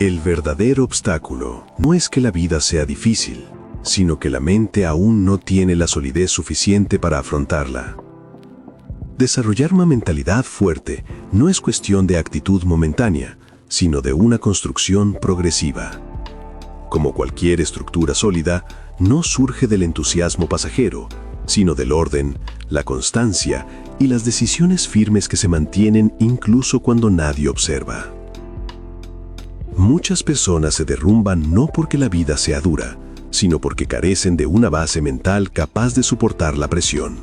El verdadero obstáculo no es que la vida sea difícil, sino que la mente aún no tiene la solidez suficiente para afrontarla. Desarrollar una mentalidad fuerte no es cuestión de actitud momentánea, sino de una construcción progresiva. Como cualquier estructura sólida, no surge del entusiasmo pasajero, sino del orden, la constancia y las decisiones firmes que se mantienen incluso cuando nadie observa. Muchas personas se derrumban no porque la vida sea dura, sino porque carecen de una base mental capaz de soportar la presión.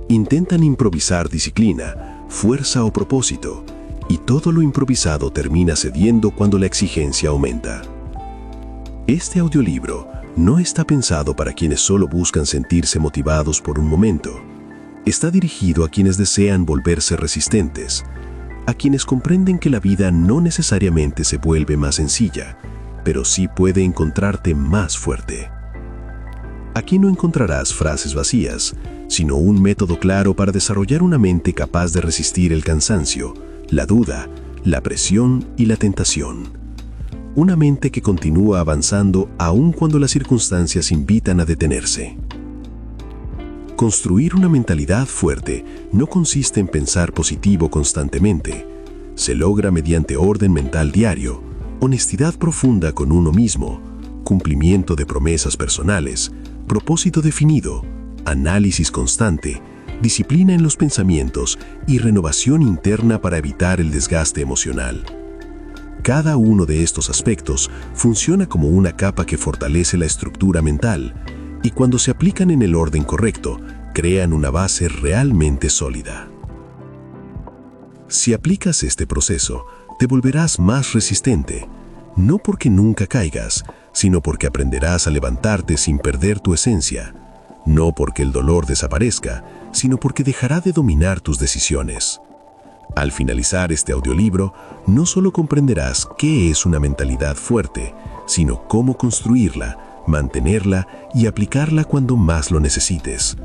Intentan improvisar disciplina, fuerza o propósito, y todo lo improvisado termina cediendo cuando la exigencia aumenta. Este audiolibro no está pensado para quienes solo buscan sentirse motivados por un momento. Está dirigido a quienes desean volverse resistentes, a quienes comprenden que la vida no necesariamente se vuelve más sencilla, pero sí puede encontrarte más fuerte. Aquí no encontrarás frases vacías, sino un método claro para desarrollar una mente capaz de resistir el cansancio, la duda, la presión y la tentación. Una mente que continúa avanzando aun cuando las circunstancias invitan a detenerse. Construir una mentalidad fuerte no consiste en pensar positivo constantemente. Se logra mediante orden mental diario, honestidad profunda con uno mismo, cumplimiento de promesas personales, propósito definido, análisis constante, disciplina en los pensamientos y renovación interna para evitar el desgaste emocional. Cada uno de estos aspectos funciona como una capa que fortalece la estructura mental y cuando se aplican en el orden correcto, crean una base realmente sólida. Si aplicas este proceso, te volverás más resistente, no porque nunca caigas, sino porque aprenderás a levantarte sin perder tu esencia, no porque el dolor desaparezca, sino porque dejará de dominar tus decisiones. Al finalizar este audiolibro, no solo comprenderás qué es una mentalidad fuerte, sino cómo construirla, mantenerla y aplicarla cuando más lo necesites.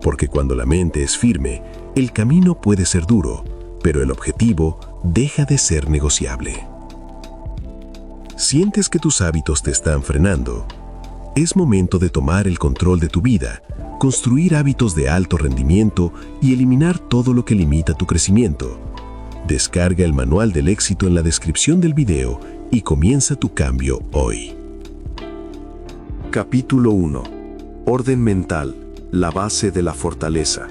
Porque cuando la mente es firme, el camino puede ser duro, pero el objetivo deja de ser negociable. ¿Sientes que tus hábitos te están frenando? Es momento de tomar el control de tu vida, construir hábitos de alto rendimiento y eliminar todo lo que limita tu crecimiento. Descarga el manual del éxito en la descripción del video y comienza tu cambio hoy. Capítulo 1. Orden mental, la base de la fortaleza.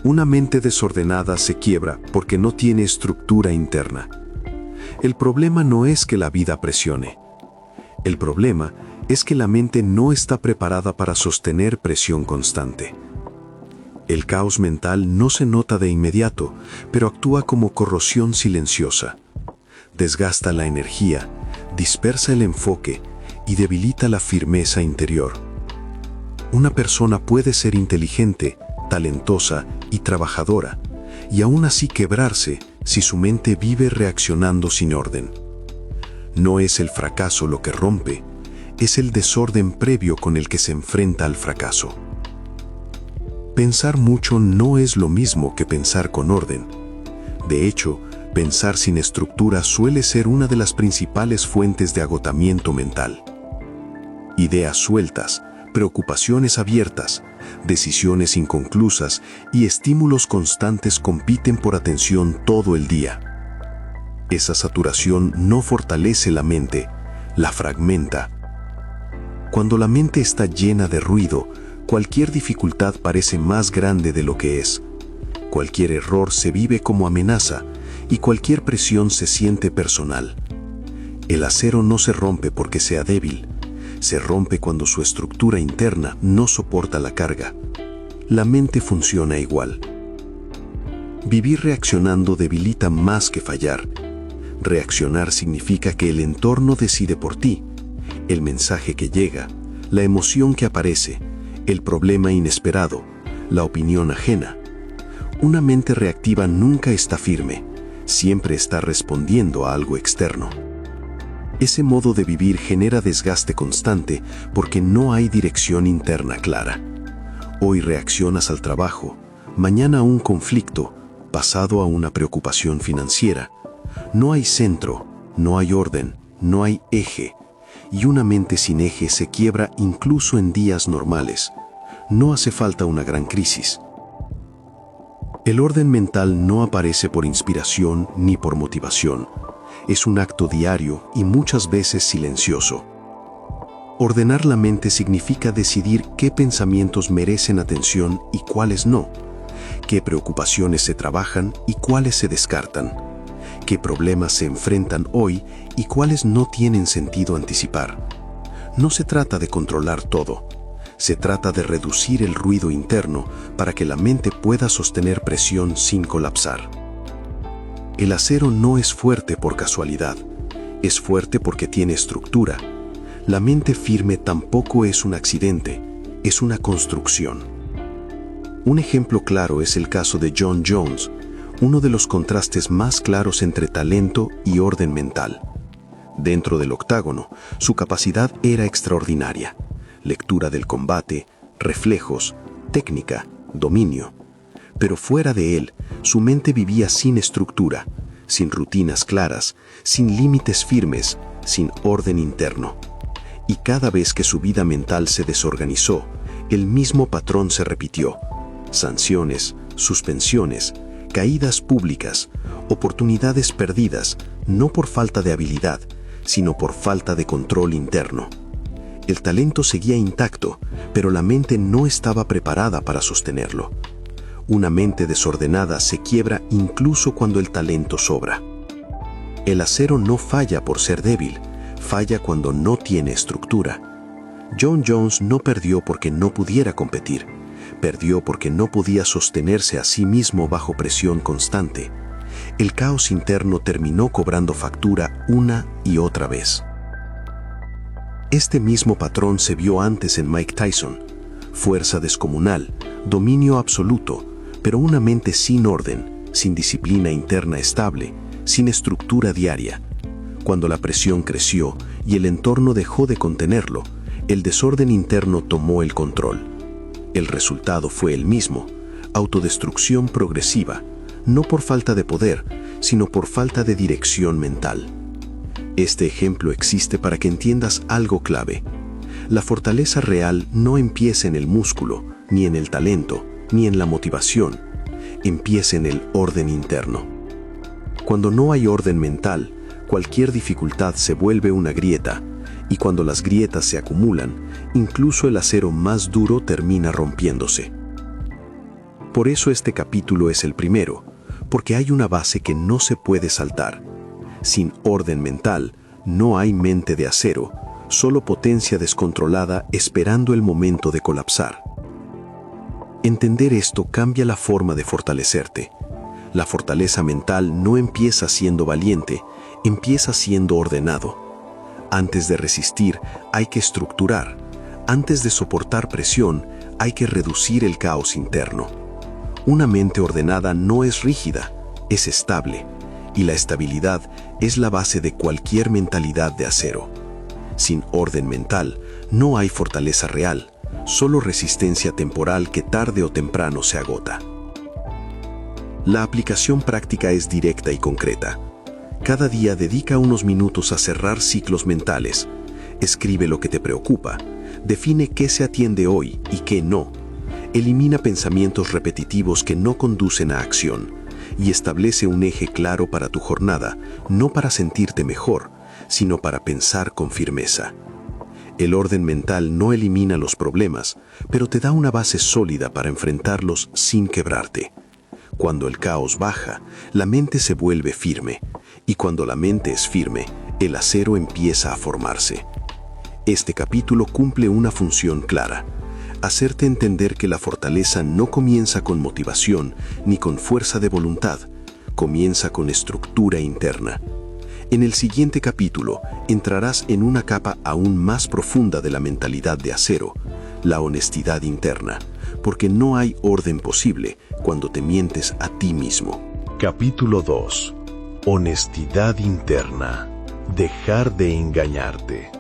Una mente desordenada se quiebra porque no tiene estructura interna. El problema no es que la vida presione. El problema es que la mente no está preparada para sostener presión constante. El caos mental no se nota de inmediato, pero actúa como corrosión silenciosa. Desgasta la energía, dispersa el enfoque y debilita la firmeza interior. Una persona puede ser inteligente, talentosa y trabajadora, y aún así quebrarse si su mente vive reaccionando sin orden. No es el fracaso lo que rompe, es el desorden previo con el que se enfrenta al fracaso. Pensar mucho no es lo mismo que pensar con orden. De hecho, pensar sin estructura suele ser una de las principales fuentes de agotamiento mental. Ideas sueltas, preocupaciones abiertas, decisiones inconclusas y estímulos constantes compiten por atención todo el día. Esa saturación no fortalece la mente, la fragmenta. Cuando la mente está llena de ruido, cualquier dificultad parece más grande de lo que es. Cualquier error se vive como amenaza y cualquier presión se siente personal. El acero no se rompe porque sea débil. Se rompe cuando su estructura interna no soporta la carga. La mente funciona igual. Vivir reaccionando debilita más que fallar. Reaccionar significa que el entorno decide por ti. El mensaje que llega, la emoción que aparece, el problema inesperado, la opinión ajena. Una mente reactiva nunca está firme, siempre está respondiendo a algo externo. Ese modo de vivir genera desgaste constante porque no hay dirección interna clara. Hoy reaccionas al trabajo, mañana a un conflicto, pasado a una preocupación financiera. No hay centro, no hay orden, no hay eje, y una mente sin eje se quiebra incluso en días normales. No hace falta una gran crisis. El orden mental no aparece por inspiración ni por motivación. Es un acto diario y muchas veces silencioso. Ordenar la mente significa decidir qué pensamientos merecen atención y cuáles no, qué preocupaciones se trabajan y cuáles se descartan, qué problemas se enfrentan hoy y cuáles no tienen sentido anticipar. No se trata de controlar todo. Se trata de reducir el ruido interno para que la mente pueda sostener presión sin colapsar. El acero no es fuerte por casualidad, es fuerte porque tiene estructura. La mente firme tampoco es un accidente, es una construcción. Un ejemplo claro es el caso de John Jones, uno de los contrastes más claros entre talento y orden mental. Dentro del octágono, su capacidad era extraordinaria. Lectura del combate, reflejos, técnica, dominio. Pero fuera de él, su mente vivía sin estructura, sin rutinas claras, sin límites firmes, sin orden interno. Y cada vez que su vida mental se desorganizó, el mismo patrón se repitió. Sanciones, suspensiones, caídas públicas, oportunidades perdidas, no por falta de habilidad, sino por falta de control interno. El talento seguía intacto, pero la mente no estaba preparada para sostenerlo. Una mente desordenada se quiebra incluso cuando el talento sobra. El acero no falla por ser débil, falla cuando no tiene estructura. John Jones no perdió porque no pudiera competir, perdió porque no podía sostenerse a sí mismo bajo presión constante. El caos interno terminó cobrando factura una y otra vez. Este mismo patrón se vio antes en Mike Tyson. Fuerza descomunal, dominio absoluto, pero una mente sin orden, sin disciplina interna estable, sin estructura diaria. Cuando la presión creció y el entorno dejó de contenerlo, el desorden interno tomó el control. El resultado fue el mismo: autodestrucción progresiva, no por falta de poder, sino por falta de dirección mental. Este ejemplo existe para que entiendas algo clave. La fortaleza real no empieza en el músculo, ni en el talento, ni en la motivación. Empieza en el orden interno. Cuando no hay orden mental, cualquier dificultad se vuelve una grieta, y cuando las grietas se acumulan, incluso el acero más duro termina rompiéndose. Por eso este capítulo es el primero, porque hay una base que no se puede saltar. Sin orden mental, no hay mente de acero, solo potencia descontrolada esperando el momento de colapsar. Entender esto cambia la forma de fortalecerte. La fortaleza mental no empieza siendo valiente, empieza siendo ordenado. Antes de resistir, hay que estructurar. Antes de soportar presión, hay que reducir el caos interno. Una mente ordenada no es rígida, es estable. Y la estabilidad es la base de cualquier mentalidad de acero. Sin orden mental, no hay fortaleza real, solo resistencia temporal que tarde o temprano se agota. La aplicación práctica es directa y concreta. Cada día dedica unos minutos a cerrar ciclos mentales. Escribe lo que te preocupa, define qué se atiende hoy y qué no. Elimina pensamientos repetitivos que no conducen a acción. Y establece un eje claro para tu jornada, no para sentirte mejor, sino para pensar con firmeza. El orden mental no elimina los problemas, pero te da una base sólida para enfrentarlos sin quebrarte. Cuando el caos baja, la mente se vuelve firme, y cuando la mente es firme, el acero empieza a formarse. Este capítulo cumple una función clara: hacerte entender que la fortaleza no comienza con motivación ni con fuerza de voluntad, comienza con estructura interna. En el siguiente capítulo entrarás en una capa aún más profunda de la mentalidad de acero, la honestidad interna, porque no hay orden posible cuando te mientes a ti mismo. Capítulo 2. Honestidad interna. Dejar de engañarte.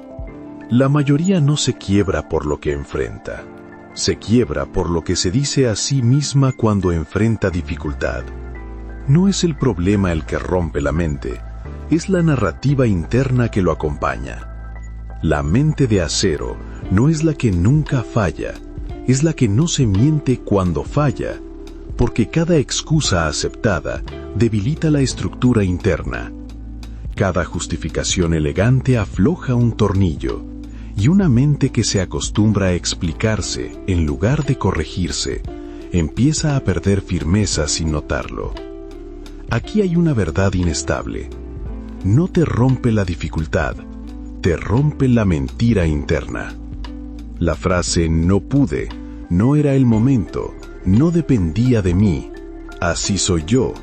La mayoría no se quiebra por lo que enfrenta. Se quiebra por lo que se dice a sí misma cuando enfrenta dificultad. No es el problema el que rompe la mente, es la narrativa interna que lo acompaña. La mente de acero no es la que nunca falla, es la que no se miente cuando falla, porque cada excusa aceptada debilita la estructura interna. Cada justificación elegante afloja un tornillo, y una mente que se acostumbra a explicarse en lugar de corregirse, empieza a perder firmeza sin notarlo. Aquí hay una verdad inestable. No te rompe la dificultad, te rompe la mentira interna. La frase "no pude", "no era el momento", "no dependía de mí", "así soy yo",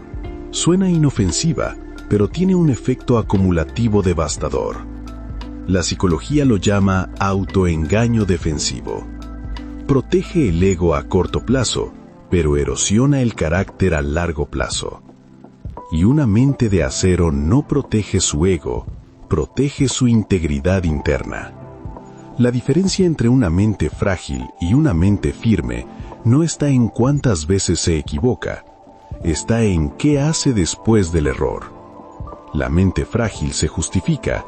suena inofensiva, pero tiene un efecto acumulativo devastador. La psicología lo llama autoengaño defensivo. Protege el ego a corto plazo, pero erosiona el carácter a largo plazo. Y una mente de acero no protege su ego, protege su integridad interna. La diferencia entre una mente frágil y una mente firme no está en cuántas veces se equivoca, está en qué hace después del error. La mente frágil se justifica,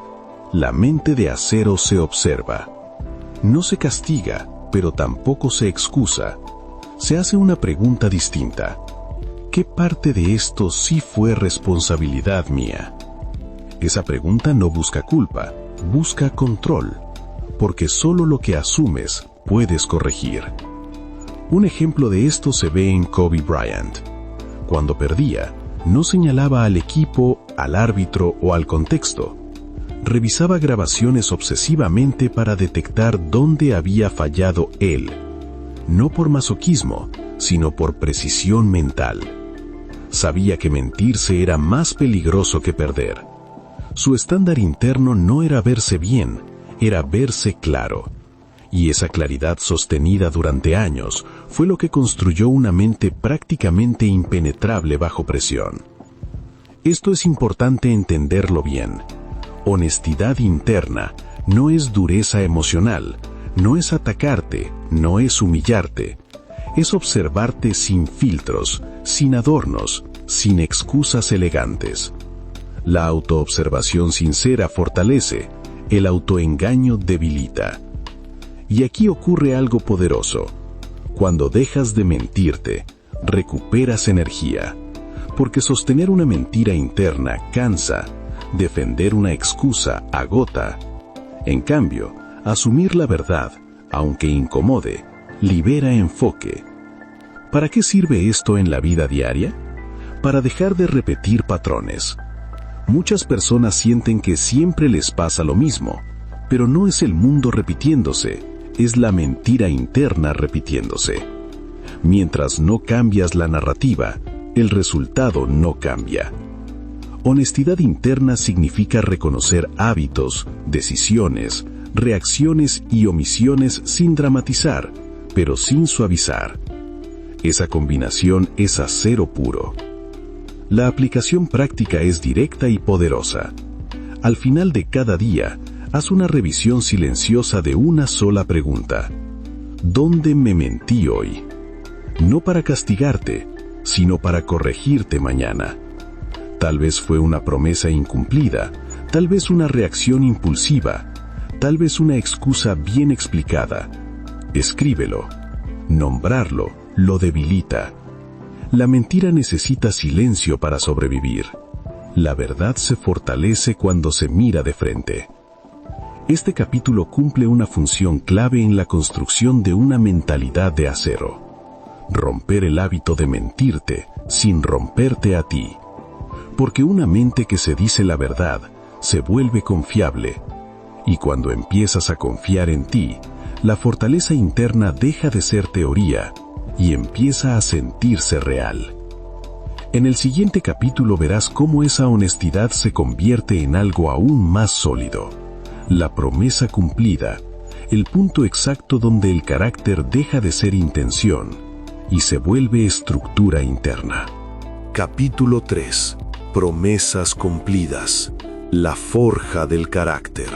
la mente de acero se observa. No se castiga, pero tampoco se excusa. Se hace una pregunta distinta. ¿Qué parte de esto sí fue responsabilidad mía? Esa pregunta no busca culpa, busca control, porque solo lo que asumes puedes corregir. Un ejemplo de esto se ve en Kobe Bryant. Cuando perdía, no señalaba al equipo, al árbitro o al contexto. Revisaba grabaciones obsesivamente para detectar dónde había fallado él, no por masoquismo, sino por precisión mental. Sabía que mentirse era más peligroso que perder. Su estándar interno no era verse bien, era verse claro. Y esa claridad sostenida durante años fue lo que construyó una mente prácticamente impenetrable bajo presión. Esto es importante entenderlo bien. Honestidad interna no es dureza emocional, no es atacarte, no es humillarte. Es observarte sin filtros, sin adornos, sin excusas elegantes. La autoobservación sincera fortalece, el autoengaño debilita. Y aquí ocurre algo poderoso. Cuando dejas de mentirte, recuperas energía. Porque sostener una mentira interna cansa, defender una excusa agota. En cambio, asumir la verdad, aunque incomode, libera enfoque. ¿Para qué sirve esto en la vida diaria? Para dejar de repetir patrones. Muchas personas sienten que siempre les pasa lo mismo, pero no es el mundo repitiéndose, es la mentira interna repitiéndose. Mientras no cambias la narrativa, el resultado no cambia. Honestidad interna significa reconocer hábitos, decisiones, reacciones y omisiones sin dramatizar, pero sin suavizar. Esa combinación es acero puro. La aplicación práctica es directa y poderosa. Al final de cada día, haz una revisión silenciosa de una sola pregunta. ¿Dónde me mentí hoy? No para castigarte, sino para corregirte mañana. Tal vez fue una promesa incumplida, tal vez una reacción impulsiva, tal vez una excusa bien explicada. Escríbelo. Nombrarlo lo debilita. La mentira necesita silencio para sobrevivir. La verdad se fortalece cuando se mira de frente. Este capítulo cumple una función clave en la construcción de una mentalidad de acero. Romper el hábito de mentirte sin romperte a ti. Porque una mente que se dice la verdad se vuelve confiable. Y cuando empiezas a confiar en ti, la fortaleza interna deja de ser teoría y empieza a sentirse real. En el siguiente capítulo verás cómo esa honestidad se convierte en algo aún más sólido. La promesa cumplida, el punto exacto donde el carácter deja de ser intención y se vuelve estructura interna. Capítulo 3. Promesas cumplidas. La forja del carácter.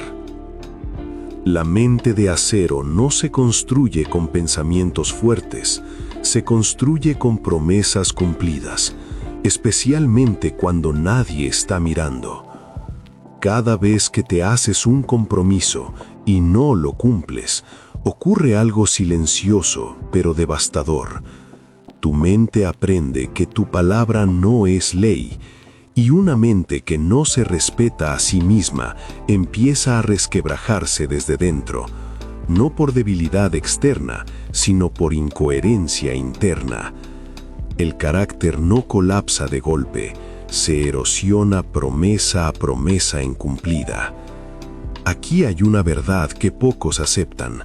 La mente de acero no se construye con pensamientos fuertes, se construye con promesas cumplidas, especialmente cuando nadie está mirando. Cada vez que te haces un compromiso y no lo cumples, ocurre algo silencioso pero devastador. Tu mente aprende que tu palabra no es ley, y una mente que no se respeta a sí misma empieza a resquebrajarse desde dentro, no por debilidad externa, sino por incoherencia interna. El carácter no colapsa de golpe, se erosiona promesa a promesa incumplida. Aquí hay una verdad que pocos aceptan.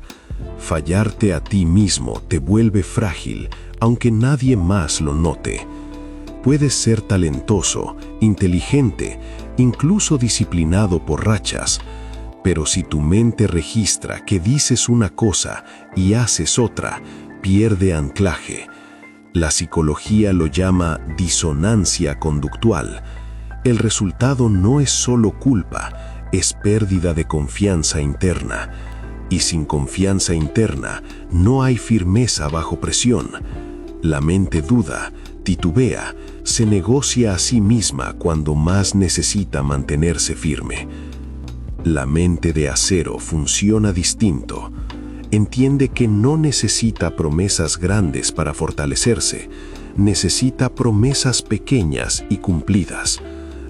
Fallarte a ti mismo te vuelve frágil, aunque nadie más lo note. Puedes ser talentoso, inteligente, incluso disciplinado por rachas, pero si tu mente registra que dices una cosa y haces otra, pierde anclaje. La psicología lo llama disonancia conductual. El resultado no es solo culpa, es pérdida de confianza interna. Y sin confianza interna no hay firmeza bajo presión. La mente duda, titubea, se negocia a sí misma cuando más necesita mantenerse firme. La mente de acero funciona distinto. Entiende que no necesita promesas grandes para fortalecerse, necesita promesas pequeñas y cumplidas.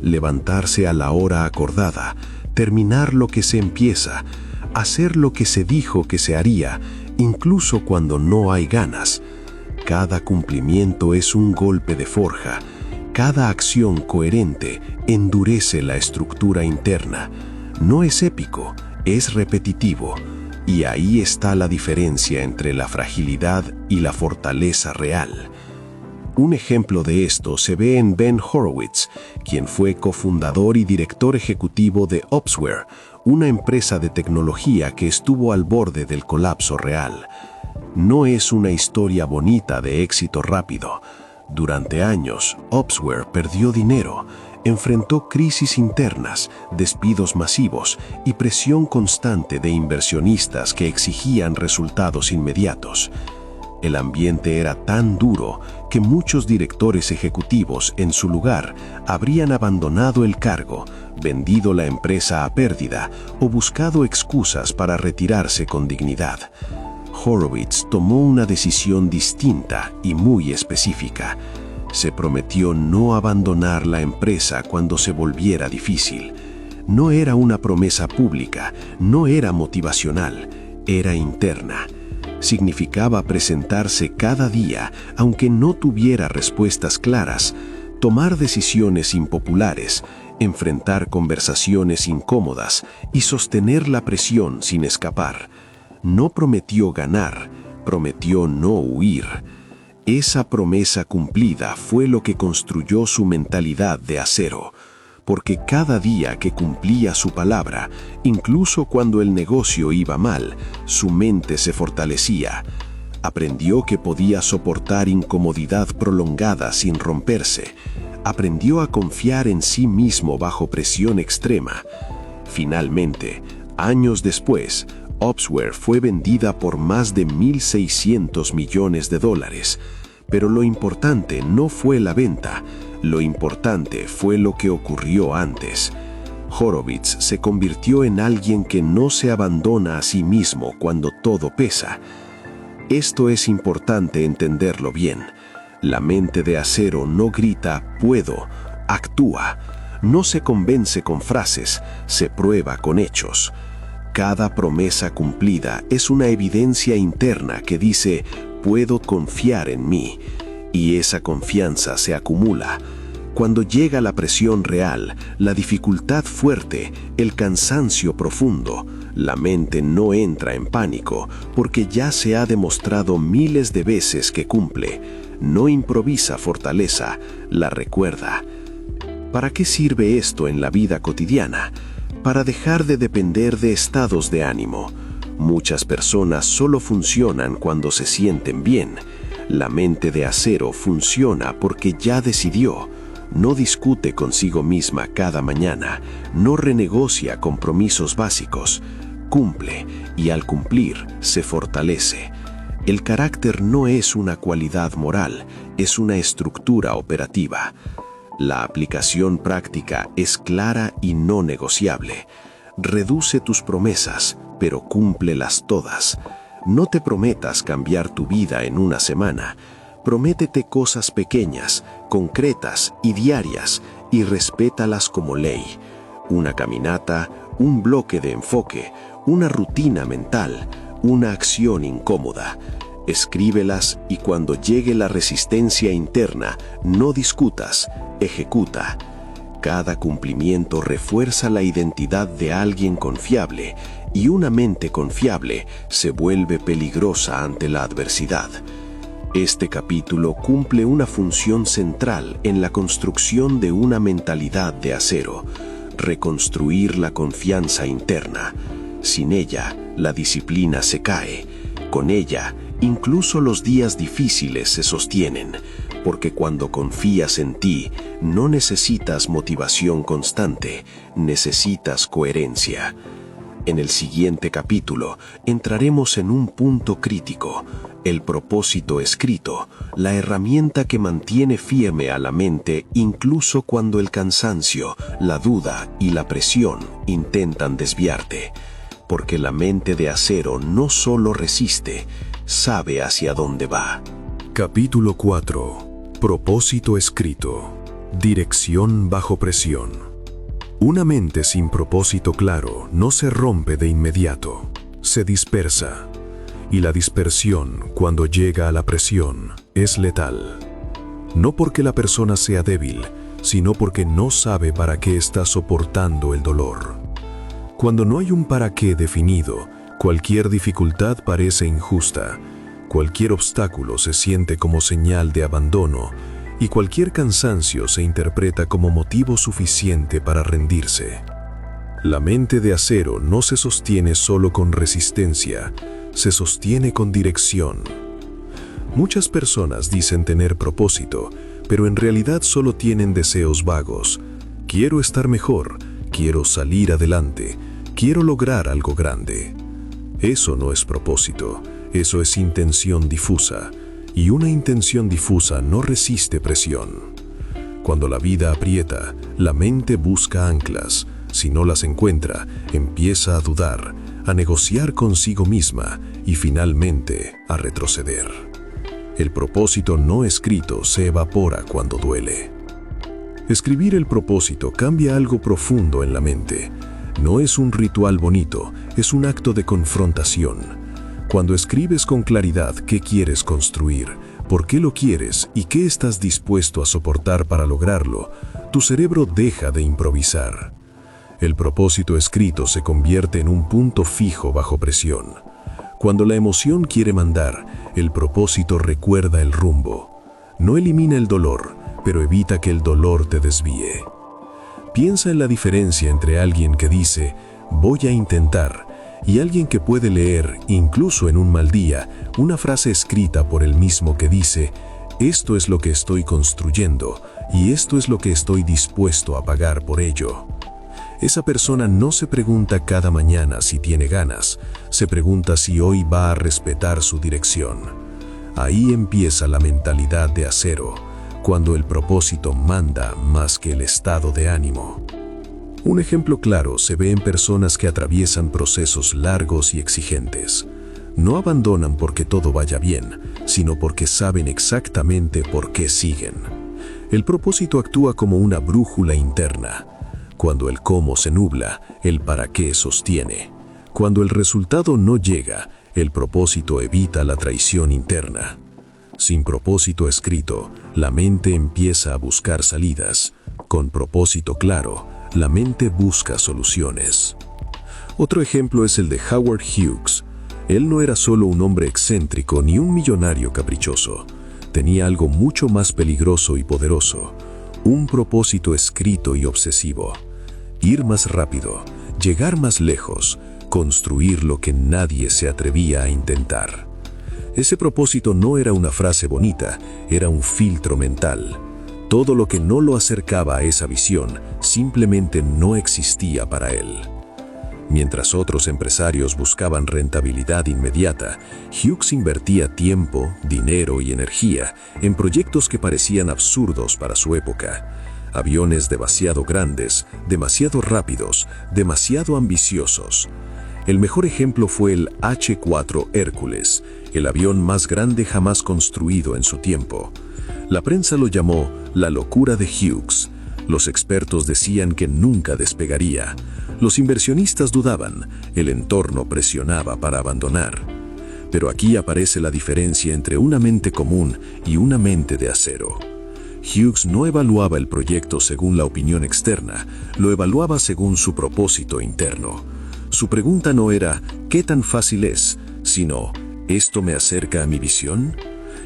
Levantarse a la hora acordada, terminar lo que se empieza, hacer lo que se dijo que se haría, incluso cuando no hay ganas. Cada cumplimiento es un golpe de forja. Cada acción coherente endurece la estructura interna. No es épico, es repetitivo. Y ahí está la diferencia entre la fragilidad y la fortaleza real. Un ejemplo de esto se ve en Ben Horowitz, quien fue cofundador y director ejecutivo de Opsware, una empresa de tecnología que estuvo al borde del colapso real. No es una historia bonita de éxito rápido. Durante años, Opsware perdió dinero, enfrentó crisis internas, despidos masivos y presión constante de inversionistas que exigían resultados inmediatos. El ambiente era tan duro que muchos directores ejecutivos en su lugar habrían abandonado el cargo, vendido la empresa a pérdida o buscado excusas para retirarse con dignidad. Horowitz tomó una decisión distinta y muy específica. Se prometió no abandonar la empresa cuando se volviera difícil. No era una promesa pública, no era motivacional, era interna. Significaba presentarse cada día, aunque no tuviera respuestas claras, tomar decisiones impopulares, enfrentar conversaciones incómodas y sostener la presión sin escapar. No prometió ganar, prometió no huir. Esa promesa cumplida fue lo que construyó su mentalidad de acero, porque cada día que cumplía su palabra, incluso cuando el negocio iba mal, su mente se fortalecía. Aprendió que podía soportar incomodidad prolongada sin romperse. Aprendió a confiar en sí mismo bajo presión extrema. Finalmente, años después, Opsware fue vendida por más de $1.600 millones. Pero lo importante no fue la venta, lo importante fue lo que ocurrió antes. Horowitz se convirtió en alguien que no se abandona a sí mismo cuando todo pesa. Esto es importante entenderlo bien. La mente de acero no grita «puedo», actúa. No se convence con frases, se prueba con hechos. Cada promesa cumplida es una evidencia interna que dice «puedo confiar en mí», y esa confianza se acumula. Cuando llega la presión real, la dificultad fuerte, el cansancio profundo, la mente no entra en pánico porque ya se ha demostrado miles de veces que cumple. No improvisa fortaleza, la recuerda. ¿Para qué sirve esto en la vida cotidiana? Para dejar de depender de estados de ánimo. Muchas personas solo funcionan cuando se sienten bien. La mente de acero funciona porque ya decidió. No discute consigo misma cada mañana, no renegocia compromisos básicos, cumple y al cumplir se fortalece. El carácter no es una cualidad moral, es una estructura operativa. La aplicación práctica es clara y no negociable. Reduce tus promesas, pero cúmplelas todas. No te prometas cambiar tu vida en una semana. Prométete cosas pequeñas, concretas y diarias, y respétalas como ley. Una caminata, un bloque de enfoque, una rutina mental, una acción incómoda. Escríbelas y cuando llegue la resistencia interna, no discutas, ejecuta. Cada cumplimiento refuerza la identidad de alguien confiable y una mente confiable se vuelve peligrosa ante la adversidad. Este capítulo cumple una función central en la construcción de una mentalidad de acero, reconstruir la confianza interna. Sin ella, la disciplina se cae. Con ella, incluso los días difíciles se sostienen, porque cuando confías en ti, no necesitas motivación constante, necesitas coherencia. En el siguiente capítulo, entraremos en un punto crítico, el propósito escrito, la herramienta que mantiene firme a la mente incluso cuando el cansancio, la duda y la presión intentan desviarte. Porque la mente de acero no solo resiste, sabe hacia dónde va. Capítulo 4. Propósito escrito. Dirección bajo presión. Una mente sin propósito claro no se rompe de inmediato, se dispersa. Y la dispersión, cuando llega a la presión, es letal. No porque la persona sea débil, sino porque no sabe para qué está soportando el dolor. Cuando no hay un para qué definido, cualquier dificultad parece injusta, cualquier obstáculo se siente como señal de abandono y cualquier cansancio se interpreta como motivo suficiente para rendirse. La mente de acero no se sostiene solo con resistencia, se sostiene con dirección. Muchas personas dicen tener propósito, pero en realidad solo tienen deseos vagos. Quiero estar mejor, quiero salir adelante, quiero lograr algo grande. Eso no es propósito, eso es intención difusa, y una intención difusa no resiste presión. Cuando la vida aprieta, la mente busca anclas. Si no las encuentra, empieza a dudar, a negociar consigo misma y finalmente a retroceder. El propósito no escrito se evapora cuando duele. Escribir el propósito cambia algo profundo en la mente. No es un ritual bonito, es un acto de confrontación. Cuando escribes con claridad qué quieres construir, por qué lo quieres y qué estás dispuesto a soportar para lograrlo, tu cerebro deja de improvisar. El propósito escrito se convierte en un punto fijo bajo presión. Cuando la emoción quiere mandar, el propósito recuerda el rumbo. No elimina el dolor, pero evita que el dolor te desvíe. Piensa en la diferencia entre alguien que dice, voy a intentar, y alguien que puede leer, incluso en un mal día, una frase escrita por el mismo que dice, esto es lo que estoy construyendo, y esto es lo que estoy dispuesto a pagar por ello. Esa persona no se pregunta cada mañana si tiene ganas, se pregunta si hoy va a respetar su dirección. Ahí empieza la mentalidad de acero, cuando el propósito manda más que el estado de ánimo. Un ejemplo claro se ve en personas que atraviesan procesos largos y exigentes. No abandonan porque todo vaya bien, sino porque saben exactamente por qué siguen. El propósito actúa como una brújula interna. Cuando el cómo se nubla, el para qué sostiene. Cuando el resultado no llega, el propósito evita la traición interna. Sin propósito escrito, la mente empieza a buscar salidas. Con propósito claro, la mente busca soluciones. Otro ejemplo es el de Howard Hughes. Él no era solo un hombre excéntrico ni un millonario caprichoso. Tenía algo mucho más peligroso y poderoso. Un propósito escrito y obsesivo. Ir más rápido, llegar más lejos, construir lo que nadie se atrevía a intentar. Ese propósito no era una frase bonita, era un filtro mental. Todo lo que no lo acercaba a esa visión simplemente no existía para él. Mientras otros empresarios buscaban rentabilidad inmediata, Hughes invertía tiempo, dinero y energía en proyectos que parecían absurdos para su época. aviones demasiado grandes, demasiado rápidos, demasiado ambiciosos. El mejor ejemplo fue el H-4 Hércules, el avión más grande jamás construido en su tiempo. La prensa lo llamó la locura de Hughes. Los expertos decían que nunca despegaría. Los inversionistas dudaban, el entorno presionaba para abandonar. Pero aquí aparece la diferencia entre una mente común y una mente de acero. Hughes no evaluaba el proyecto según la opinión externa, lo evaluaba según su propósito interno. Su pregunta no era ¿qué tan fácil es?, sino ¿esto me acerca a mi visión?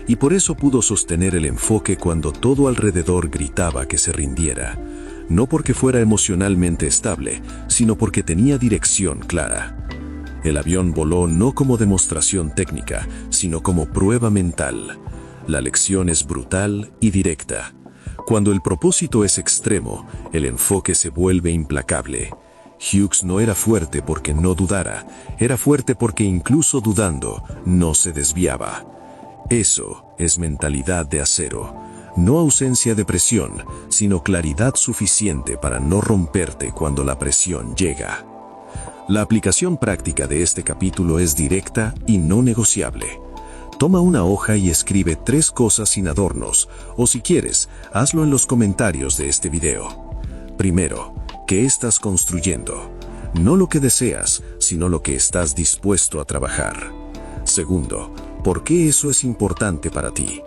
Y por eso pudo sostener el enfoque cuando todo alrededor gritaba que se rindiera. No porque fuera emocionalmente estable, sino porque tenía dirección clara. El avión voló no como demostración técnica, sino como prueba mental. La lección es brutal y directa. Cuando el propósito es extremo, el enfoque se vuelve implacable. Hughes no era fuerte porque no dudara, era fuerte porque incluso dudando, no se desviaba. Eso es mentalidad de acero. No ausencia de presión, sino claridad suficiente para no romperte cuando la presión llega. La aplicación práctica de este capítulo es directa y no negociable. Toma una hoja y escribe 3 cosas sin adornos, o si quieres, hazlo en los comentarios de este video. Primero, ¿qué estás construyendo? No lo que deseas, sino lo que estás dispuesto a trabajar. Segundo, ¿por qué eso es importante para ti?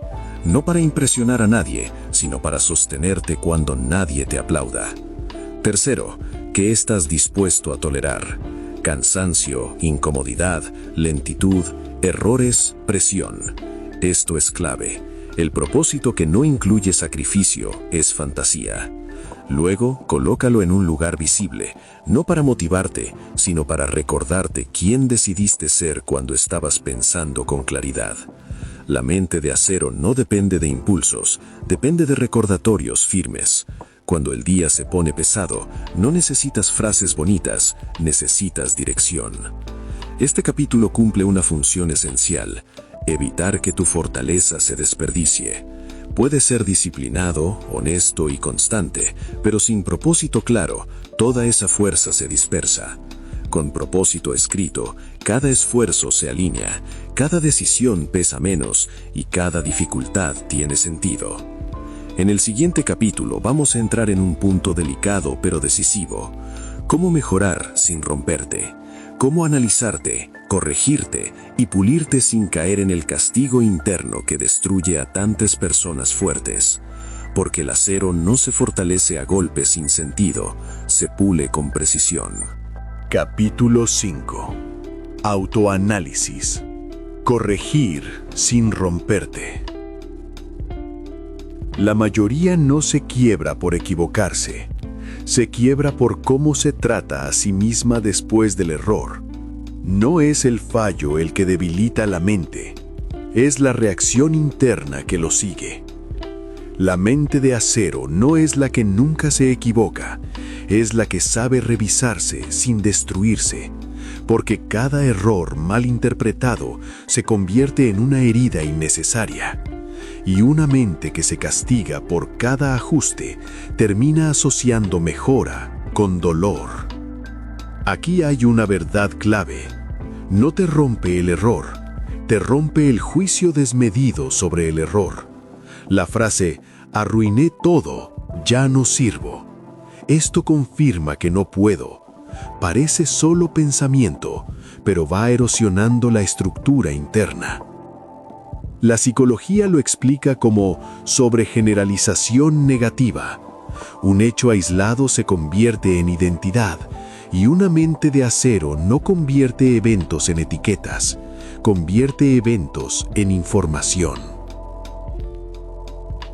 No para impresionar a nadie, sino para sostenerte cuando nadie te aplauda. Tercero, ¿qué estás dispuesto a tolerar? Cansancio, incomodidad, lentitud, errores, presión. Esto es clave. El propósito que no incluye sacrificio es fantasía. Luego, colócalo en un lugar visible, no para motivarte, sino para recordarte quién decidiste ser cuando estabas pensando con claridad. La mente de acero no depende de impulsos, depende de recordatorios firmes. Cuando el día se pone pesado, no necesitas frases bonitas, necesitas dirección. Este capítulo cumple una función esencial: evitar que tu fortaleza se desperdicie. Puedes ser disciplinado, honesto y constante, pero sin propósito claro, toda esa fuerza se dispersa. Con propósito escrito, cada esfuerzo se alinea, cada decisión pesa menos y cada dificultad tiene sentido. En el siguiente capítulo vamos a entrar en un punto delicado pero decisivo: cómo mejorar sin romperte, cómo analizarte, corregirte y pulirte sin caer en el castigo interno que destruye a tantas personas fuertes. Porque el acero no se fortalece a golpes sin sentido, se pule con precisión. Capítulo 5. Autoanálisis. Corregir sin romperte. La mayoría no se quiebra por equivocarse. Se quiebra por cómo se trata a sí misma después del error. No es el fallo el que debilita la mente, es la reacción interna que lo sigue. La mente de acero no es la que nunca se equivoca, es la que sabe revisarse sin destruirse, porque cada error mal interpretado se convierte en una herida innecesaria. Y una mente que se castiga por cada ajuste termina asociando mejora con dolor. Aquí hay una verdad clave. No te rompe el error, te rompe el juicio desmedido sobre el error. La frase «arruiné todo, ya no sirvo». Esto confirma que no puedo. Parece solo pensamiento, pero va erosionando la estructura interna. La psicología lo explica como sobregeneralización negativa. Un hecho aislado se convierte en identidad, y una mente de acero no convierte eventos en etiquetas, convierte eventos en información.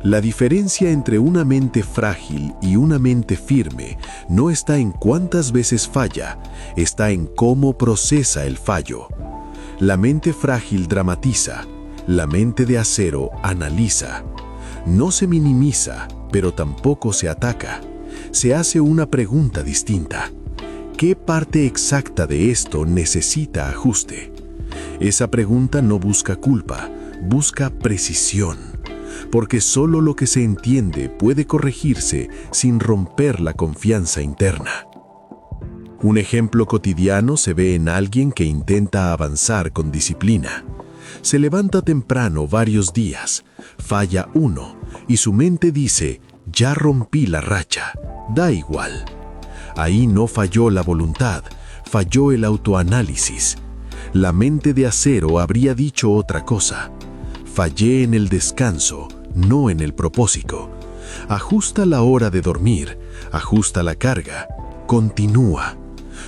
La diferencia entre una mente frágil y una mente firme no está en cuántas veces falla, está en cómo procesa el fallo. La mente frágil dramatiza, la mente de acero analiza. No se minimiza, pero tampoco se ataca. Se hace una pregunta distinta. ¿Qué parte exacta de esto necesita ajuste? Esa pregunta no busca culpa, busca precisión. porque solo lo que se entiende puede corregirse sin romper la confianza interna. Un ejemplo cotidiano se ve en alguien que intenta avanzar con disciplina. Se levanta temprano varios días, falla uno y su mente dice, ya rompí la racha, da igual. Ahí no falló la voluntad, falló el autoanálisis. La mente de acero habría dicho otra cosa. Fallé en el descanso, no en el propósito. Ajusta la hora de dormir, ajusta la carga, continúa.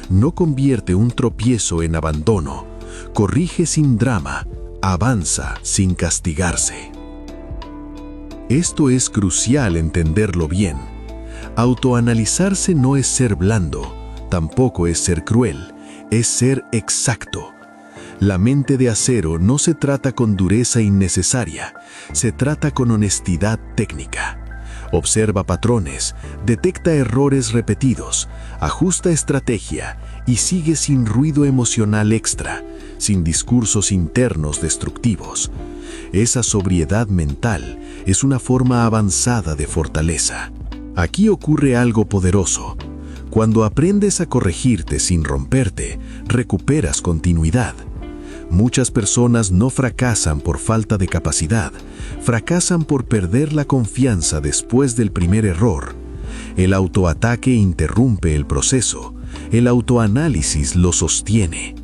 No convierte un tropiezo en abandono, corrige sin drama, avanza sin castigarse. Esto es crucial entenderlo bien. Autoanalizarse no es ser blando, tampoco es ser cruel, es ser exacto. La mente de acero no se trata con dureza innecesaria, se trata con honestidad técnica. Observa patrones, detecta errores repetidos, ajusta estrategia y sigue sin ruido emocional extra, sin discursos internos destructivos. Esa sobriedad mental es una forma avanzada de fortaleza. Aquí ocurre algo poderoso. Cuando aprendes a corregirte sin romperte, recuperas continuidad. Muchas personas no fracasan por falta de capacidad, fracasan por perder la confianza después del primer error. El autoataque interrumpe el proceso, el autoanálisis lo sostiene.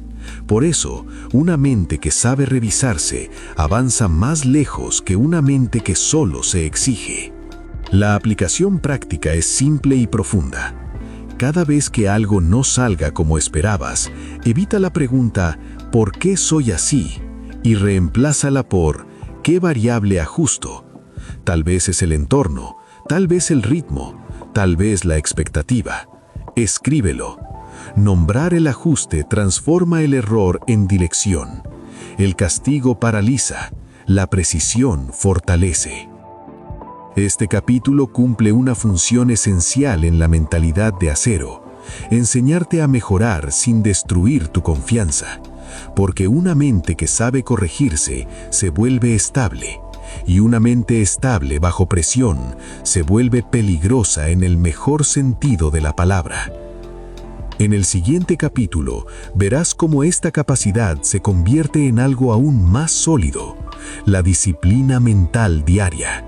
Por eso, una mente que sabe revisarse avanza más lejos que una mente que solo se exige. La aplicación práctica es simple y profunda. Cada vez que algo no salga como esperabas, evita la pregunta ¿por qué soy así? Y reemplázala por ¿qué variable ajusto? Tal vez es el entorno, tal vez el ritmo, tal vez la expectativa. Escríbelo. Nombrar el ajuste transforma el error en dirección. El castigo paraliza, la precisión fortalece. Este capítulo cumple una función esencial en la mentalidad de acero, enseñarte a mejorar sin destruir tu confianza, porque una mente que sabe corregirse se vuelve estable, y una mente estable bajo presión se vuelve peligrosa en el mejor sentido de la palabra. En el siguiente capítulo verás cómo esta capacidad se convierte en algo aún más sólido, la disciplina mental diaria.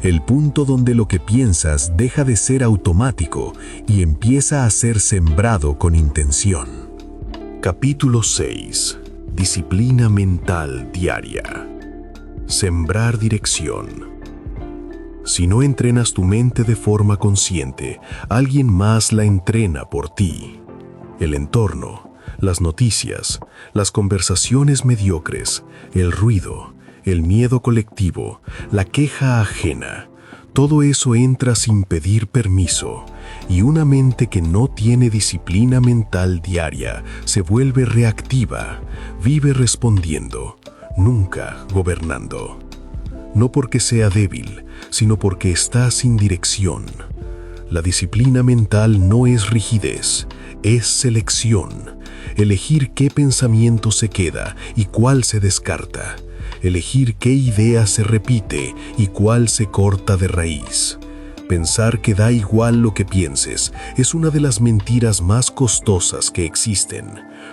El punto donde lo que piensas deja de ser automático y empieza a ser sembrado con intención. Capítulo 6. Disciplina mental diaria. Sembrar dirección. Si no entrenas tu mente de forma consciente, alguien más la entrena por ti. El entorno, las noticias, las conversaciones mediocres, el ruido, el miedo colectivo, la queja ajena, todo eso entra sin pedir permiso, y una mente que no tiene disciplina mental diaria se vuelve reactiva, vive respondiendo, nunca gobernando. No porque sea débil, sino porque está sin dirección. La disciplina mental no es rigidez, es selección, elegir qué pensamiento se queda y cuál se descarta. Elegir qué idea se repite y cuál se corta de raíz. Pensar que da igual lo que pienses es una de las mentiras más costosas que existen,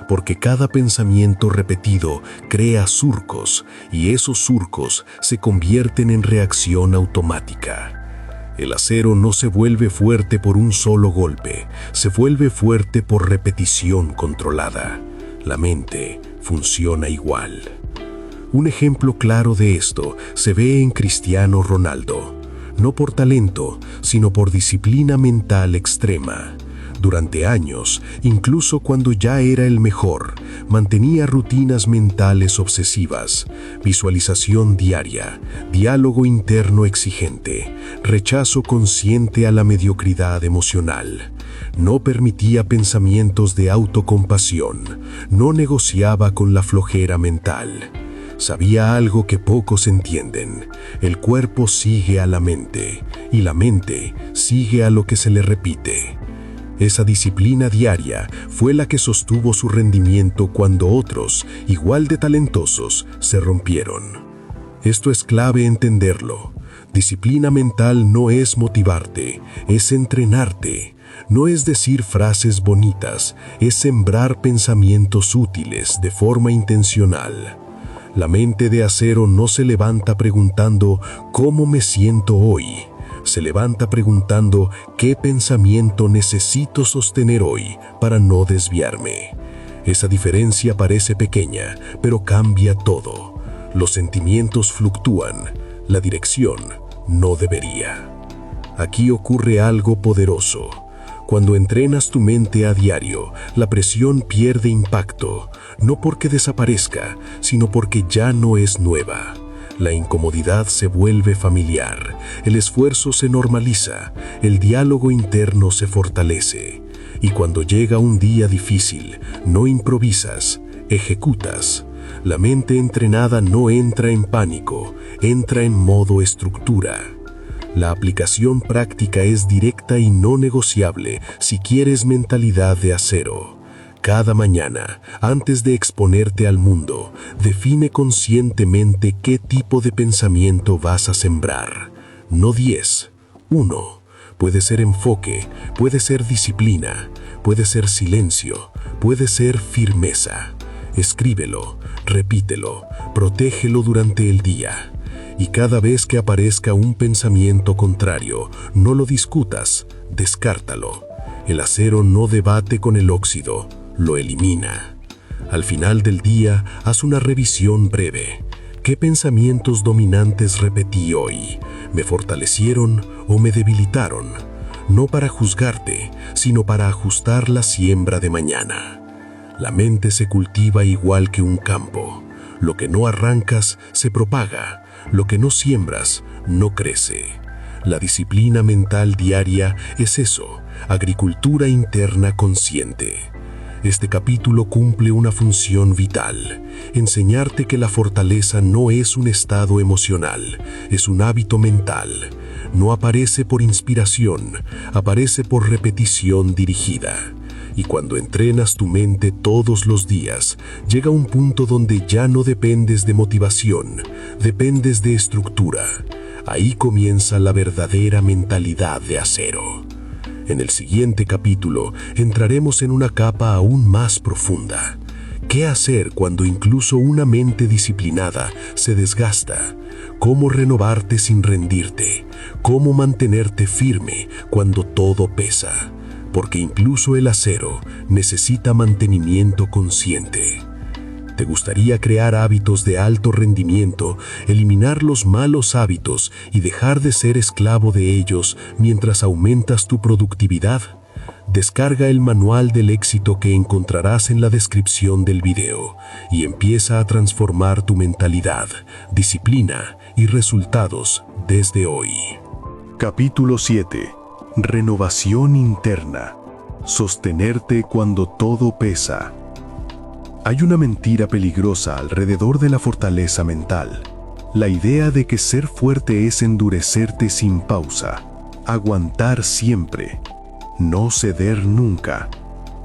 porque cada pensamiento repetido crea surcos y esos surcos se convierten en reacción automática. El acero no se vuelve fuerte por un solo golpe, se vuelve fuerte por repetición controlada. La mente funciona igual. Un ejemplo claro de esto se ve en Cristiano Ronaldo, no por talento, sino por disciplina mental extrema. Durante años, incluso cuando ya era el mejor, mantenía rutinas mentales obsesivas, visualización diaria, diálogo interno exigente, rechazo consciente a la mediocridad emocional. No permitía pensamientos de autocompasión, no negociaba con la flojera mental. Sabía algo que pocos entienden: el cuerpo sigue a la mente, y la mente sigue a lo que se le repite. Esa disciplina diaria fue la que sostuvo su rendimiento cuando otros, igual de talentosos, se rompieron. Esto es clave entenderlo. Disciplina mental no es motivarte, es entrenarte. No es decir frases bonitas, es sembrar pensamientos útiles de forma intencional. La mente de acero no se levanta preguntando ¿cómo me siento hoy? Se levanta preguntando ¿qué pensamiento necesito sostener hoy para no desviarme? Esa diferencia parece pequeña, pero cambia todo. Los sentimientos fluctúan, la dirección no debería. Aquí ocurre algo poderoso. Cuando entrenas tu mente a diario, la presión pierde impacto, no porque desaparezca, sino porque ya no es nueva. La incomodidad se vuelve familiar, el esfuerzo se normaliza, el diálogo interno se fortalece. Y cuando llega un día difícil, no improvisas, ejecutas. La mente entrenada no entra en pánico, entra en modo estructura. La aplicación práctica es directa y no negociable si quieres mentalidad de acero. Cada mañana, antes de exponerte al mundo, define conscientemente qué tipo de pensamiento vas a sembrar. No 10, 1. Puede ser enfoque, puede ser disciplina, puede ser silencio, puede ser firmeza. Escríbelo, repítelo, protégelo durante el día. Y cada vez que aparezca un pensamiento contrario, no lo discutas, descártalo. El acero no debate con el óxido, lo elimina. Al final del día, haz una revisión breve. ¿Qué pensamientos dominantes repetí hoy? ¿Me fortalecieron o me debilitaron? No para juzgarte, sino para ajustar la siembra de mañana. La mente se cultiva igual que un campo. Lo que no arrancas se propaga. Lo que no siembras no crece. La disciplina mental diaria es eso, agricultura interna consciente. Este capítulo cumple una función vital, enseñarte que la fortaleza no es un estado emocional, es un hábito mental. No aparece por inspiración, aparece por repetición dirigida. Y cuando entrenas tu mente todos los días, llega un punto donde ya no dependes de motivación, dependes de estructura. Ahí comienza la verdadera mentalidad de acero. En el siguiente capítulo entraremos en una capa aún más profunda. ¿Qué hacer cuando incluso una mente disciplinada se desgasta? ¿Cómo renovarte sin rendirte? ¿Cómo mantenerte firme cuando todo pesa? Porque incluso el acero necesita mantenimiento consciente. ¿Te gustaría crear hábitos de alto rendimiento, eliminar los malos hábitos y dejar de ser esclavo de ellos mientras aumentas tu productividad? Descarga el manual del éxito que encontrarás en la descripción del video y empieza a transformar tu mentalidad, disciplina y resultados desde hoy. Capítulo 7. Renovación interna. Sostenerte cuando todo pesa. Hay una mentira peligrosa alrededor de la fortaleza mental. La idea de que ser fuerte es endurecerte sin pausa, aguantar siempre, no ceder nunca,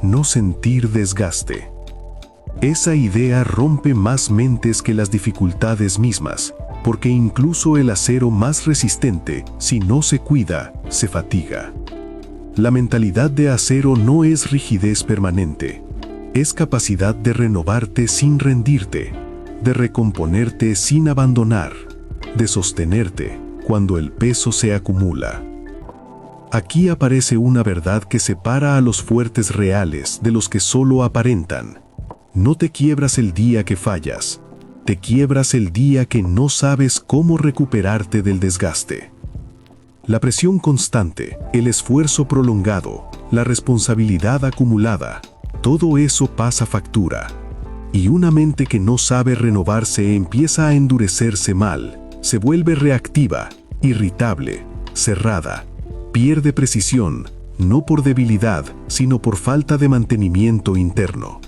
no sentir desgaste. Esa idea rompe más mentes que las dificultades mismas, porque incluso el acero más resistente, si no se cuida, se fatiga. La mentalidad de acero no es rigidez permanente, es capacidad de renovarte sin rendirte, de recomponerte sin abandonar, de sostenerte cuando el peso se acumula. Aquí aparece una verdad que separa a los fuertes reales de los que solo aparentan. No te quiebras el día que fallas, te quiebras el día que no sabes cómo recuperarte del desgaste. La presión constante, el esfuerzo prolongado, la responsabilidad acumulada, todo eso pasa factura. Y una mente que no sabe renovarse empieza a endurecerse mal, se vuelve reactiva, irritable, cerrada, pierde precisión, no por debilidad, sino por falta de mantenimiento interno.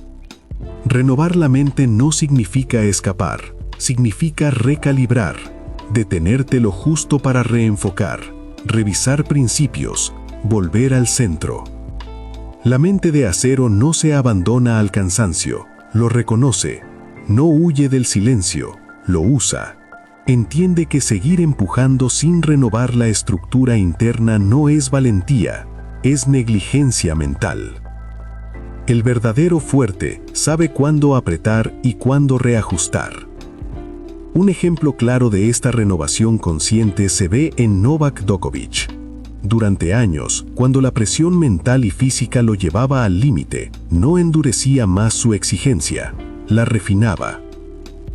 Renovar la mente no significa escapar, significa recalibrar, detenerte lo justo para reenfocar, revisar principios, volver al centro. La mente de acero no se abandona al cansancio, lo reconoce, no huye del silencio, lo usa. entiende que seguir empujando sin renovar la estructura interna no es valentía, es negligencia mental. El verdadero fuerte sabe cuándo apretar y cuándo reajustar. Un ejemplo claro de esta renovación consciente se ve en Novak Djokovic. Durante años, cuando la presión mental y física lo llevaba al límite, no endurecía más su exigencia, la refinaba.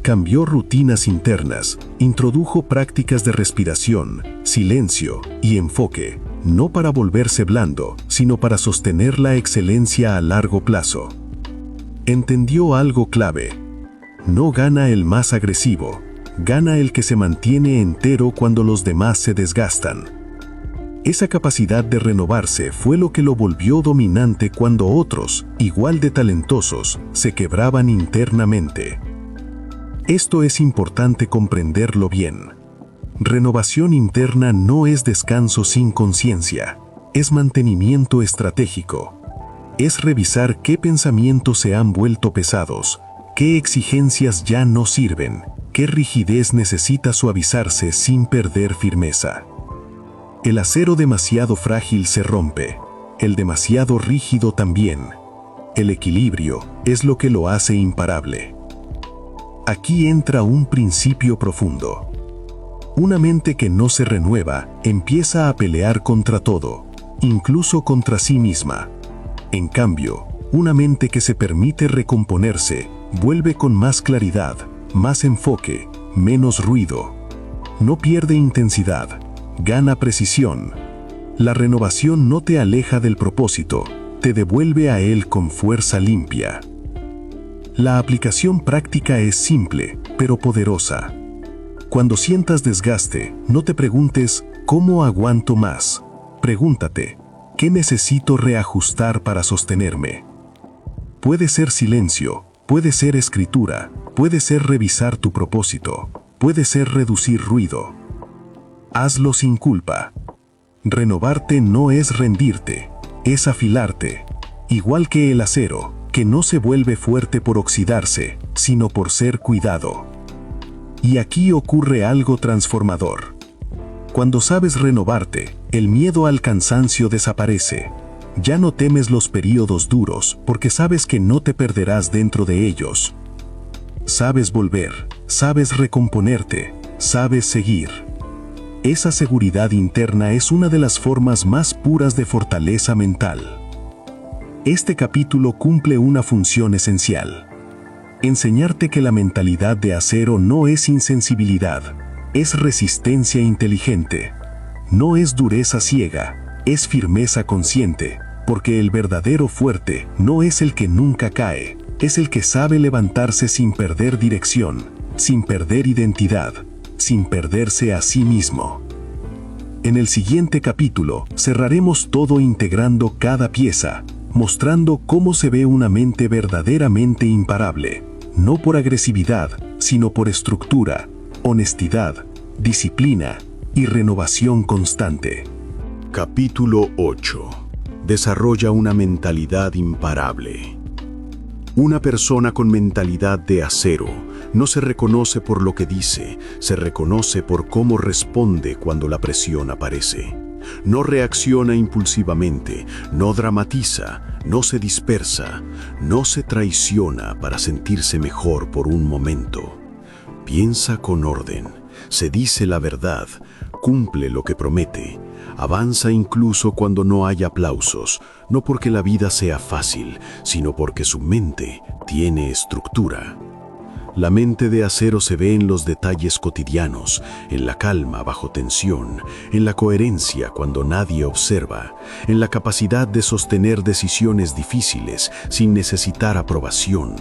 Cambió rutinas internas, introdujo prácticas de respiración, silencio y enfoque, no para volverse blando, sino para sostener la excelencia a largo plazo. Entendió algo clave: no gana el más agresivo, gana el que se mantiene entero cuando los demás se desgastan. Esa capacidad de renovarse fue lo que lo volvió dominante cuando otros, igual de talentosos, se quebraban internamente. Esto es importante comprenderlo bien. Renovación interna no es descanso sin conciencia, es mantenimiento estratégico. Es revisar qué pensamientos se han vuelto pesados, qué exigencias ya no sirven, qué rigidez necesita suavizarse sin perder firmeza. El acero demasiado frágil se rompe, el demasiado rígido también. El equilibrio es lo que lo hace imparable. Aquí entra un principio profundo. Una mente que no se renueva empieza a pelear contra todo, incluso contra sí misma. En cambio, una mente que se permite recomponerse vuelve con más claridad, más enfoque, menos ruido. No pierde intensidad, gana precisión. La renovación no te aleja del propósito, te devuelve a él con fuerza limpia. La aplicación práctica es simple, pero poderosa. Cuando sientas desgaste, no te preguntes ¿cómo aguanto más? Pregúntate, ¿qué necesito reajustar para sostenerme? Puede ser silencio, puede ser escritura, puede ser revisar tu propósito, puede ser reducir ruido. Hazlo sin culpa. Renovarte no es rendirte, es afilarte. Igual que el acero, que no se vuelve fuerte por oxidarse, sino por ser cuidado. Y aquí ocurre algo transformador. Cuando sabes renovarte, el miedo al cansancio desaparece. Ya no temes los períodos duros porque sabes que no te perderás dentro de ellos. Sabes volver, sabes recomponerte, sabes seguir. Esa seguridad interna es una de las formas más puras de fortaleza mental. Este capítulo cumple una función esencial. Enseñarte que la mentalidad de acero no es insensibilidad, es resistencia inteligente. No es dureza ciega, es firmeza consciente, porque el verdadero fuerte no es el que nunca cae, es el que sabe levantarse sin perder dirección, sin perder identidad, sin perderse a sí mismo. En el siguiente capítulo cerraremos todo integrando cada pieza, mostrando cómo se ve una mente verdaderamente imparable, no por agresividad, sino por estructura, honestidad, disciplina y renovación constante. Capítulo 8. Desarrolla una mentalidad imparable. Una persona con mentalidad de acero no se reconoce por lo que dice, se reconoce por cómo responde cuando la presión aparece. No reacciona impulsivamente, no dramatiza, no se dispersa, no se traiciona para sentirse mejor por un momento. Piensa con orden, se dice la verdad, cumple lo que promete, avanza incluso cuando no hay aplausos, no porque la vida sea fácil, sino porque su mente tiene estructura. La mente de acero se ve en los detalles cotidianos, en la calma bajo tensión, en la coherencia cuando nadie observa, en la capacidad de sostener decisiones difíciles sin necesitar aprobación.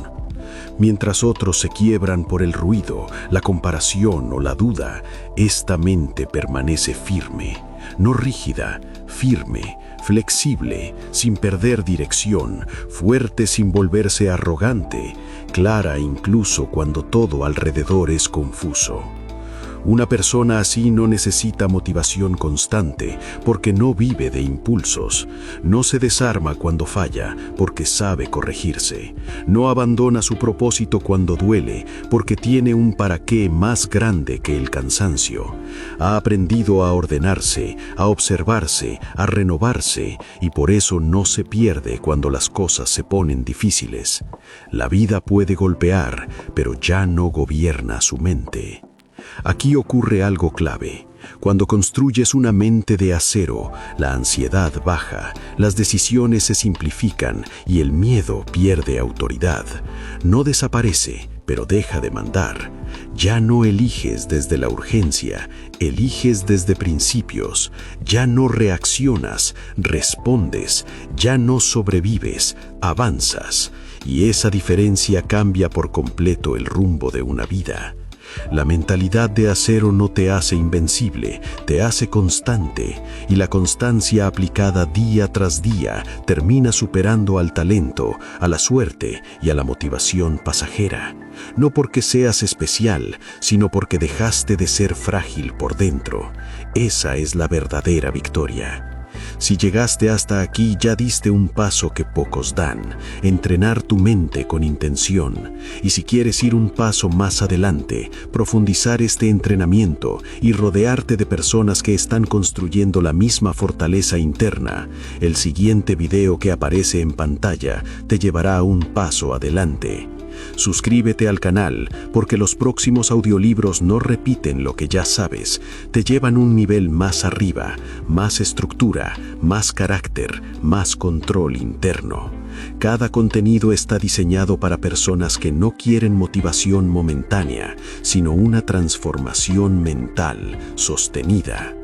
Mientras otros se quiebran por el ruido, la comparación o la duda, esta mente permanece firme, no rígida, firme, flexible, sin perder dirección, fuerte sin volverse arrogante, clara incluso cuando todo alrededor es confuso. Una persona así no necesita motivación constante porque no vive de impulsos. No se desarma cuando falla porque sabe corregirse. No abandona su propósito cuando duele porque tiene un para qué más grande que el cansancio. Ha aprendido a ordenarse, a observarse, a renovarse y por eso no se pierde cuando las cosas se ponen difíciles. La vida puede golpear, pero ya no gobierna su mente. Aquí ocurre algo clave. Cuando construyes una mente de acero, la ansiedad baja, las decisiones se simplifican y el miedo pierde autoridad. No desaparece, pero deja de mandar. Ya no eliges desde la urgencia, eliges desde principios. Ya no reaccionas, respondes. Ya no sobrevives, avanzas. Y esa diferencia cambia por completo el rumbo de una vida. La mentalidad de acero no te hace invencible, te hace constante, y la constancia aplicada día tras día termina superando al talento, a la suerte y a la motivación pasajera. No porque seas especial, sino porque dejaste de ser frágil por dentro. Esa es la verdadera victoria. Si llegaste hasta aquí, ya diste un paso que pocos dan, entrenar tu mente con intención. Y si quieres ir un paso más adelante, profundizar este entrenamiento y rodearte de personas que están construyendo la misma fortaleza interna, el siguiente video que aparece en pantalla te llevará un paso adelante. Suscríbete al canal porque los próximos audiolibros no repiten lo que ya sabes, te llevan un nivel más arriba, más estructura, más carácter, más control interno. Cada contenido está diseñado para personas que no quieren motivación momentánea, sino una transformación mental sostenida.